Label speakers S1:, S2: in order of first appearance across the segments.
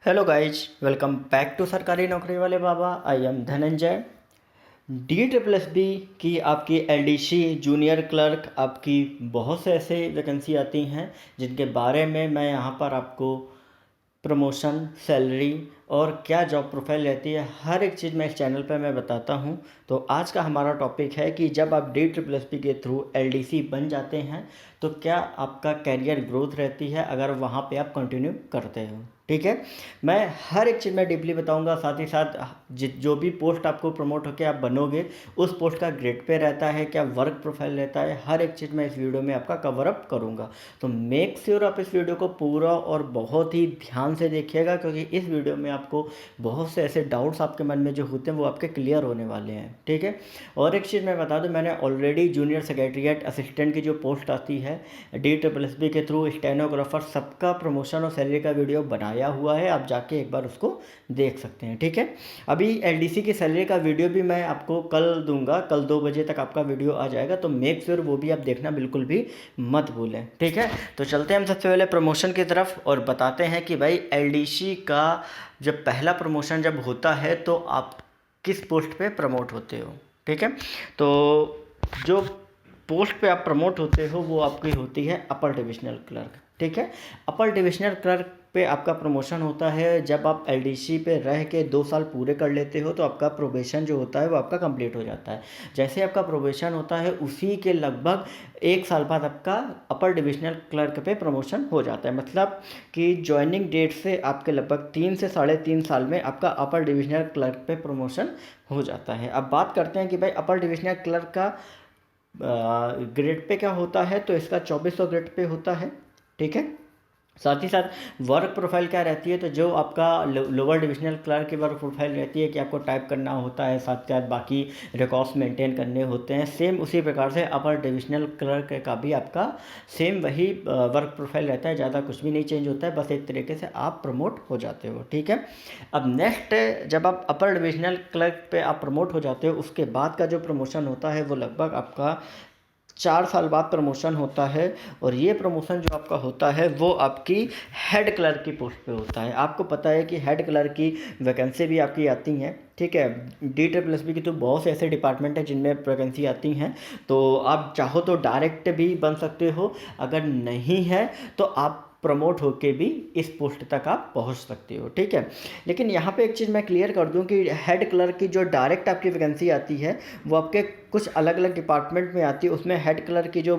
S1: Hello guys, welcome back to सरकारी नौकरी वाले बाबा। I am Dhananjay. DSSB की आपकी LDC जूनियर क्लर्क आपकी बहुत से ऐसे वैकेंसी आती हैं जिनके बारे में मैं यहाँ पर आपको प्रमोशन, सैलरी और क्या जॉब प्रोफाइल रहती है, हर एक चीज़ मैं इस चैनल पर मैं बताता हूँ। तो आज का हमारा टॉपिक है कि जब आप DSSB के थ्रू LDC बन जाते हैं तो क्या आपका कैरियर ग्रोथ रहती है अगर वहाँ पे आप कंटिन्यू करते हो। ठीक है, मैं हर एक चीज़ में डीपली बताऊंगा। साथ ही साथ जो भी पोस्ट आपको प्रमोट होकर आप बनोगे उस पोस्ट का ग्रेड पे रहता है, क्या वर्क प्रोफाइल रहता है, हर एक चीज़ मैं इस वीडियो में आपका कवर अप करूंगा। तो मेक श्योर आप इस वीडियो को पूरा और बहुत ही ध्यान से देखिएगा, क्योंकि इस वीडियो में आपको बहुत से ऐसे डाउट्स आपके मन में जो होते हैं वो आपके क्लियर होने वाले हैं। ठीक है, और एक चीज़ मैं बता दूं, मैंने ऑलरेडी जूनियर सेक्रेटरीट असिस्टेंट की जो पोस्ट आती है DSSB के थ्रू, स्टेनोग्राफर, सबका प्रमोशन और सैलरी का वीडियो बनाया हुआ है। आप जाके एक बार उसको देख सकते हैं। ठीक है, अभी LDC की सैलरी का वीडियो भी मैं आपको कल दूंगा, कल 2 बजे तक आपका वीडियो आ जाएगा, तो मेक श्योर वो भी आप देखना बिल्कुल भी मत भूलें। ठीक है, तो चलते हैं हम सबसे पहले प्रमोशन की तरफ और बताते हैं कि भाई LDC का जब पहला प्रमोशन जब होता है तो आप किस पोस्ट पे प्रमोट होते हो। ठीक है, तो जो पोस्ट पे आप प्रमोट होते हो वो आपकी होती है अपर डिविजनल क्लर्क। ठीक है, अपर डिविजनल क्लर्क पे आपका प्रमोशन होता है जब आप LDC पे रह के 2 साल पूरे कर लेते हो तो आपका प्रोबेशन जो होता है वो आपका कंप्लीट हो जाता है। जैसे आपका प्रोबेशन होता है उसी के लगभग 1 साल बाद आपका अपर डिविजनल क्लर्क पे प्रमोशन हो जाता है। मतलब कि ज्वाइनिंग डेट से आपके लगभग 3 से 3.5 साल में आपका अपर डिविजनल क्लर्क पे प्रमोशन हो जाता है। अब बात करते हैं कि भाई अपर डिविजनल क्लर्क का ग्रेड पे क्या होता है, तो इसका 2400 ग्रेड पे होता है। ठीक है, साथ ही साथ वर्क प्रोफाइल क्या रहती है, तो जो आपका लोअर डिविजनल क्लर्क की वर्क प्रोफाइल रहती है कि आपको टाइप करना होता है, साथ ही साथ बाकी रिकॉर्ड्स मेंटेन करने होते हैं, सेम उसी प्रकार से अपर डिविजनल क्लर्क का भी आपका सेम वही वर्क प्रोफाइल रहता है। ज़्यादा कुछ भी नहीं चेंज होता है, बस एक तरीके से आप प्रमोट हो जाते हो। ठीक है, अब नेक्स्ट जब आप अपर डिविजनल क्लर्क पे आप प्रमोट हो जाते हो उसके बाद का जो प्रमोशन होता है वो लगभग आपका 4 साल बाद प्रमोशन होता है। और ये प्रमोशन जो आपका होता है वो आपकी हेड क्लर्क की पोस्ट पे होता है। आपको पता है कि हेड क्लर्क की वैकेंसी भी आपकी आती हैं। ठीक है, DSSB की तो बहुत से ऐसे डिपार्टमेंट हैं जिनमें वैकेंसी आती हैं, तो आप चाहो तो डायरेक्ट भी बन सकते हो, अगर नहीं है तो आप प्रमोट होके भी इस पोस्ट तक आप पहुंच सकते हो। ठीक है, लेकिन यहाँ पे एक चीज़ मैं क्लियर कर दूं कि हेड क्लर्क की जो डायरेक्ट आपकी वैकेंसी आती है वो आपके कुछ अलग अलग डिपार्टमेंट में आती है। उसमें हेड क्लर्क की जो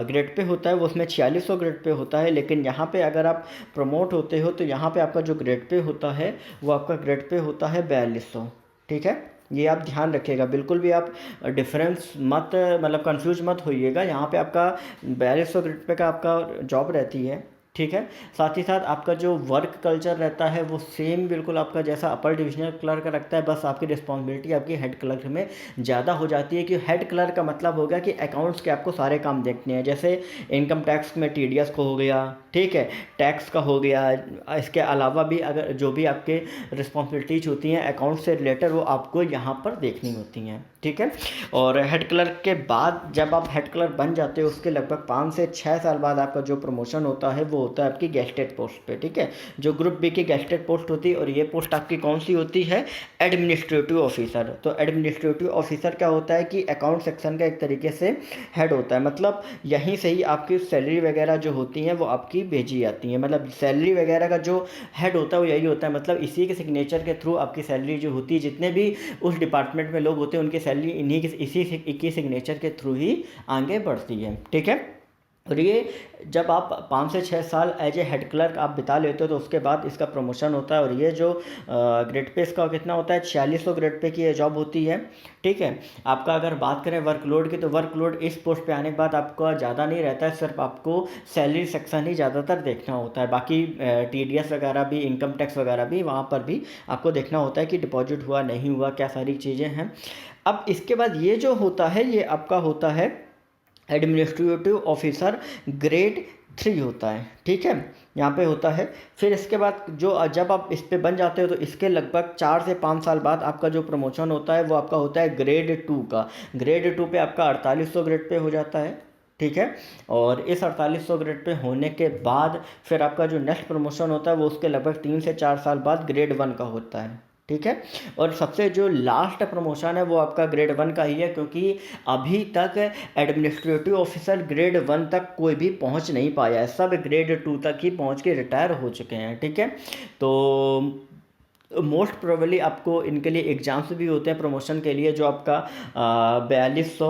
S1: ग्रेड पे होता है वो उसमें 4600 ग्रेड पे होता है, लेकिन यहाँ पे अगर आप प्रमोट होते हो तो यहाँ पे आपका जो ग्रेड पे होता है वो आपका ग्रेड पे होता है 4200। ठीक है, ये आप ध्यान रखिएगा, बिल्कुल भी आप डिफरेंस मत मतलब कंफ्यूज मत होइएगा। यहाँ पे आपका 4200 ग्रेड पे का आपका जॉब रहती है। ठीक है, साथ ही साथ आपका जो वर्क कल्चर रहता है वो सेम बिल्कुल आपका जैसा अपर डिविजनल क्लर्क का रखता है, बस आपकी रिस्पॉन्सिबिलिटी आपकी हेड क्लर्क में ज़्यादा हो जाती है। कि हेड क्लर्क का मतलब हो गया कि अकाउंट्स के आपको सारे काम देखने हैं, जैसे इनकम टैक्स में TDS को हो गया, ठीक है, टैक्स का हो गया, इसके अलावा भी अगर जो भी आपके रिस्पॉन्सिबिलिटीज होती हैं अकाउंट से रिलेटेड वो आपको यहाँ पर देखनी होती हैं। ठीक है, और हेड क्लर्क के बाद जब आप हेड क्लर्क बन जाते हो उसके लगभग 5 से 6 साल बाद आपका जो प्रमोशन होता है वो होता है आपकी गेस्टेड पोस्ट पे। ठीक है, जो ग्रुप बी की गेस्टेड पोस्ट होती है, और ये पोस्ट आपकी कौन सी होती है, एडमिनिस्ट्रेटिव ऑफिसर। तो एडमिनिस्ट्रेटिव ऑफिसर क्या होता है कि अकाउंट सेक्शन का एक तरीके से हेड होता है। मतलब यहीं से ही आपकी सैलरी वगैरह जो होती हैं वो आपकी भेजी जाती हैं। मतलब सैलरी वगैरह का जो हेड होता है वो यही होता है। मतलब इसी के सिग्नेचर के थ्रू आपकी सैलरी जो होती है, जितने भी उस डिपार्टमेंट में लोग होते हैं उनकी सैलरी इन्हीं के इसी की सिग्नेचर के थ्रू ही आगे बढ़ती है। ठीक है, और ये जब आप 5 से 6 साल एज ए हेड क्लर्क आप बिता लेते हो तो उसके बाद इसका प्रमोशन होता है। और ये जो ग्रेड पे इसका कितना होता है, 4600 ग्रेड पे की ये जॉब होती है। ठीक है, आपका अगर बात करें वर्कलोड की, तो वर्कलोड इस पोस्ट पे आने के बाद आपका ज़्यादा नहीं रहता है, सिर्फ आपको सैलरी सेक्शन ही ज़्यादातर देखना होता है। बाकी TDS वगैरह भी, इनकम टैक्स वगैरह भी वहाँ पर भी आपको देखना होता है कि डिपॉजिट हुआ नहीं हुआ, क्या सारी चीज़ें हैं। अब इसके बाद ये जो होता है ये आपका होता है एडमिनिस्ट्रेटिव ऑफिसर ग्रेड 3 होता है। ठीक है, यहाँ पे होता है। फिर इसके बाद जो जब आप इस पे बन जाते हो तो इसके लगभग 4 से 5 साल बाद आपका जो प्रमोशन होता है वो आपका होता है ग्रेड 2 का। ग्रेड 2 पे आपका 4800 ग्रेड पे हो जाता है। ठीक है। और इस 4800 ग्रेड पे होने के बाद फिर आपका जो नेक्स्ट प्रमोशन होता है वो उसके लगभग 3 से 4 साल बाद ग्रेड 1 का होता है, ठीक है। और सबसे जो लास्ट प्रमोशन है वो आपका ग्रेड 1 का ही है, क्योंकि अभी तक एडमिनिस्ट्रेटिव ऑफिसर ग्रेड 1 तक कोई भी पहुंच नहीं पाया है, सब ग्रेड 2 तक ही पहुंच के रिटायर हो चुके हैं, ठीक है। तो मोस्ट प्रोबेबली आपको इनके लिए एग्ज़ाम्स भी होते हैं प्रमोशन के लिए, जो आपका 4200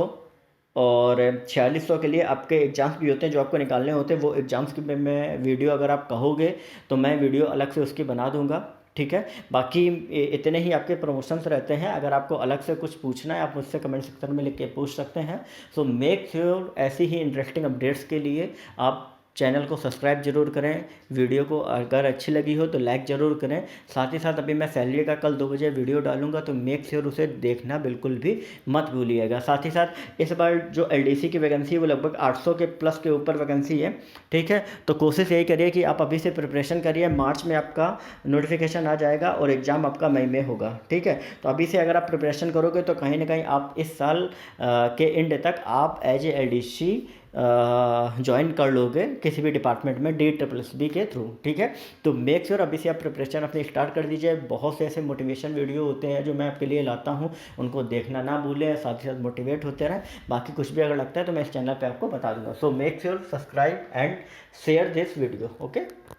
S1: और 4600 के लिए आपके एग्ज़ाम्स भी होते हैं जो आपको निकालने होते हैं। वो एग्ज़ाम्स की मैं वीडियो अगर आप कहोगे तो मैं वीडियो अलग से उसकी बना दूंगा, ठीक है। बाकी इतने ही आपके प्रमोशंस रहते हैं। अगर आपको अलग से कुछ पूछना है आप मुझसे कमेंट सेक्शन में लिख के पूछ सकते हैं। सो मेक श्योर ऐसी ही इंटरेस्टिंग अपडेट्स के लिए आप चैनल को सब्सक्राइब जरूर करें। वीडियो को अगर अच्छी लगी हो तो लाइक ज़रूर करें। साथ ही साथ अभी मैं सैलरी का कल 2 बजे वीडियो डालूंगा, तो मेक श्योर उसे देखना बिल्कुल भी मत भूलिएगा। साथ ही साथ इस बार जो एलडीसी की वैकेंसी है वो लगभग 800 के प्लस के ऊपर वैकेंसी है, ठीक है। तो कोशिश यही करिए कि आप अभी से प्रिपरेशन करिए, मार्च में आपका नोटिफिकेशन आ जाएगा और एग्ज़ाम आपका मई में होगा, ठीक है। तो अभी से अगर आप प्रिपरेशन करोगे तो कहीं ना कहीं आप इस साल के एंड तक आप एज ए एलडीसी ज्वाइन कर लोगे किसी भी डिपार्टमेंट में DSSB के थ्रू, ठीक है। तो मेक श्योर अभी से आप प्रिपरेशन अपनी स्टार्ट कर दीजिए। बहुत से ऐसे मोटिवेशन वीडियो होते हैं जो मैं आपके लिए लाता हूँ, उनको देखना ना भूलें, साथ ही साथ मोटिवेट होते रहें। बाकी कुछ भी अगर लगता है तो मैं इस चैनल पे आपको बता दूंगा। So make sure subscribe and share this video, okay.